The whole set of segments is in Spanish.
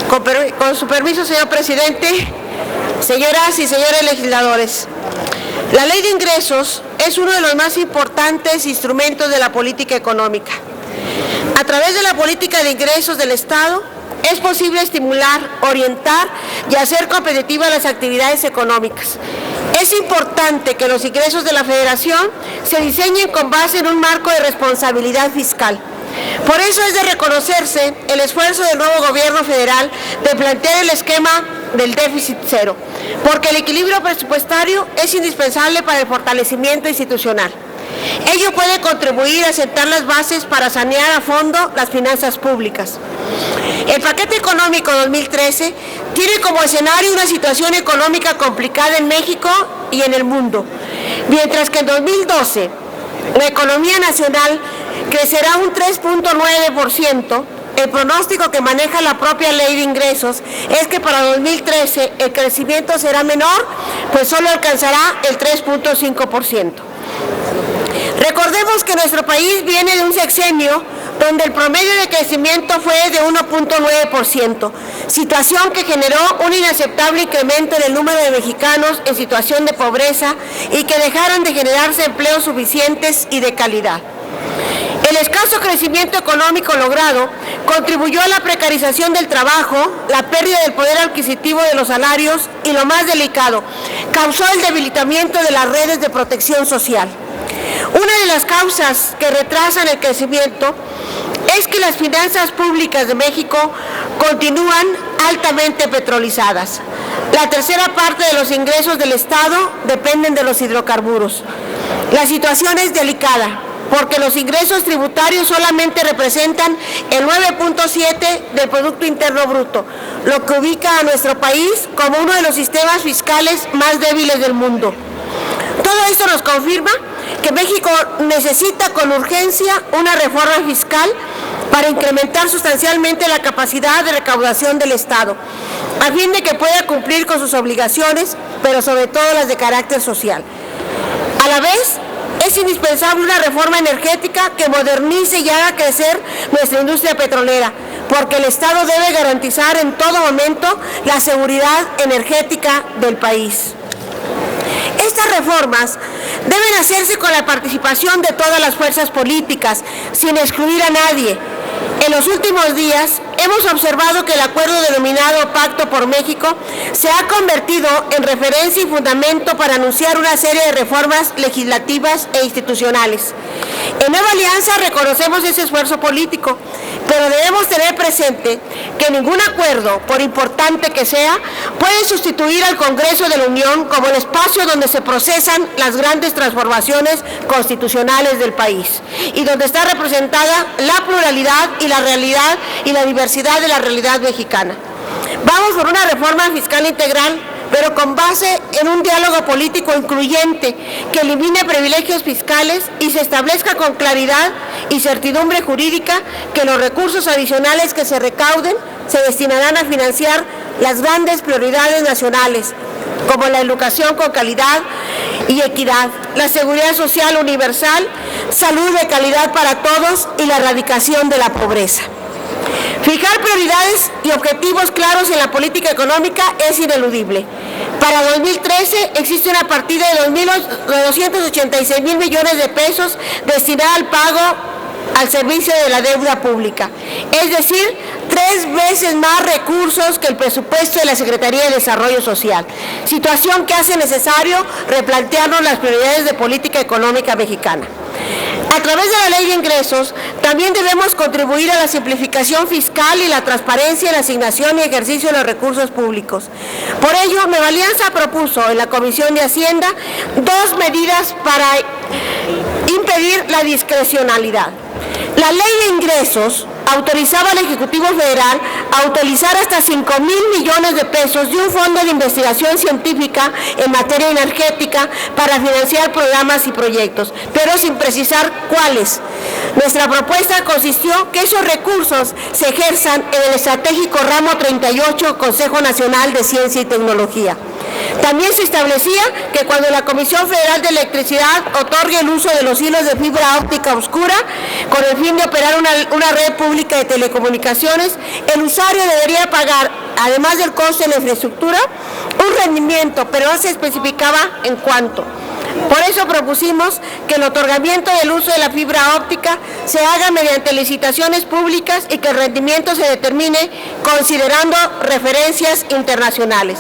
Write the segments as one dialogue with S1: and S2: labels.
S1: Con su permiso, señor presidente, señoras y señores legisladores, la Ley de Ingresos es uno de los más importantes instrumentos de la política económica. A través de la política de ingresos del Estado, es posible estimular, orientar y hacer competitivas las actividades económicas. Es importante que los ingresos de la Federación se diseñen con base en un marco de responsabilidad fiscal. Por eso es de reconocerse el esfuerzo del nuevo gobierno federal de plantear el esquema del déficit cero, porque el equilibrio presupuestario es indispensable para el fortalecimiento institucional. Ello puede contribuir a sentar las bases para sanear a fondo las finanzas públicas. El paquete económico 2013 tiene como escenario una situación económica complicada en México y en el mundo, mientras que en 2012 la economía nacional crecerá un 3.9%, el pronóstico que maneja la propia Ley de Ingresos es que para 2013 el crecimiento será menor, pues solo alcanzará el 3.5%. Recordemos que nuestro país viene de un sexenio donde el promedio de crecimiento fue de 1.9%, situación que generó un inaceptable incremento en el número de mexicanos en situación de pobreza y que dejaron de generarse empleos suficientes y de calidad. El escaso crecimiento económico logrado contribuyó a la precarización del trabajo, la pérdida del poder adquisitivo de los salarios y, lo más delicado, causó el debilitamiento de las redes de protección social. Una de las causas que retrasan el crecimiento es que las finanzas públicas de México continúan altamente petrolizadas. La tercera parte de los ingresos del Estado dependen de los hidrocarburos. La situación es delicada, porque los ingresos tributarios solamente representan el 9.7% del Producto Interno Bruto, lo que ubica a nuestro país como uno de los sistemas fiscales más débiles del mundo. Todo esto nos confirma que México necesita con urgencia una reforma fiscal para incrementar sustancialmente la capacidad de recaudación del Estado, a fin de que pueda cumplir con sus obligaciones, pero sobre todo las de carácter social. A la vez, es indispensable una reforma energética que modernice y haga crecer nuestra industria petrolera, porque el Estado debe garantizar en todo momento la seguridad energética del país. Estas reformas deben hacerse con la participación de todas las fuerzas políticas, sin excluir a nadie. En los últimos días hemos observado que el acuerdo denominado Pacto por México se ha convertido en referencia y fundamento para anunciar una serie de reformas legislativas e institucionales. En Nueva Alianza reconocemos ese esfuerzo político, pero debemos tener presente que ningún acuerdo, por importante que sea, puede sustituir al Congreso de la Unión como el espacio donde se procesan las grandes transformaciones constitucionales del país y donde está representada la pluralidad y la realidad y la diversidad de la realidad mexicana. Vamos por una reforma fiscal integral, pero con base en un diálogo político incluyente que elimine privilegios fiscales y se establezca con claridad y certidumbre jurídica que los recursos adicionales que se recauden se destinarán a financiar las grandes prioridades nacionales, como la educación con calidad y equidad, la seguridad social universal, salud de calidad para todos y la erradicación de la pobreza. Fijar prioridades y objetivos claros en la política económica es ineludible. Para 2013 existe una partida de 286,000 millones de pesos destinada al pago al servicio de la deuda pública, es decir, 3 veces más recursos que el presupuesto de la Secretaría de Desarrollo Social, situación que hace necesario replantearnos las prioridades de política económica mexicana. A través de la Ley de Ingresos, también debemos contribuir a la simplificación fiscal y la transparencia en la asignación y ejercicio de los recursos públicos. Por ello, Nueva Alianza propuso en la Comisión de Hacienda 2 medidas para impedir la discrecionalidad. La Ley de Ingresos autorizaba al Ejecutivo Federal a utilizar hasta 5,000 millones de pesos de un fondo de investigación científica en materia energética para financiar programas y proyectos, pero sin precisar cuáles. Nuestra propuesta consistió que esos recursos se ejerzan en el estratégico ramo 38 Consejo Nacional de Ciencia y Tecnología. También se establecía que cuando la Comisión Federal de Electricidad otorgue el uso de los hilos de fibra óptica oscura con el fin de operar una red pública de telecomunicaciones, el usuario debería pagar, además del coste de la infraestructura, un rendimiento, pero no se especificaba en cuánto. Por eso propusimos que el otorgamiento del uso de la fibra óptica se haga mediante licitaciones públicas y que el rendimiento se determine considerando referencias internacionales.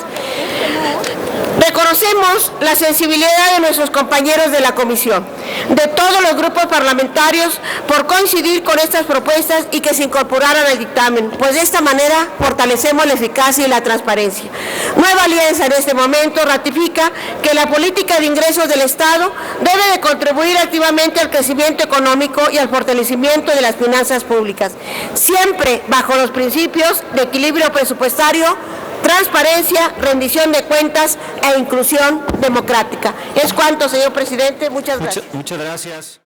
S1: Reconocemos la sensibilidad de nuestros compañeros de la comisión, de todos los grupos parlamentarios, por coincidir con estas propuestas y que se incorporaran al dictamen, pues de esta manera fortalecemos la eficacia y la transparencia. Nueva Alianza en este momento ratifica que la política de ingresos del Estado debe de contribuir activamente al crecimiento económico y al fortalecimiento de las finanzas públicas, siempre bajo los principios de equilibrio presupuestario, transparencia, rendición de cuentas e inclusión democrática. Es cuanto, señor presidente. Muchas gracias.
S2: Muchas gracias.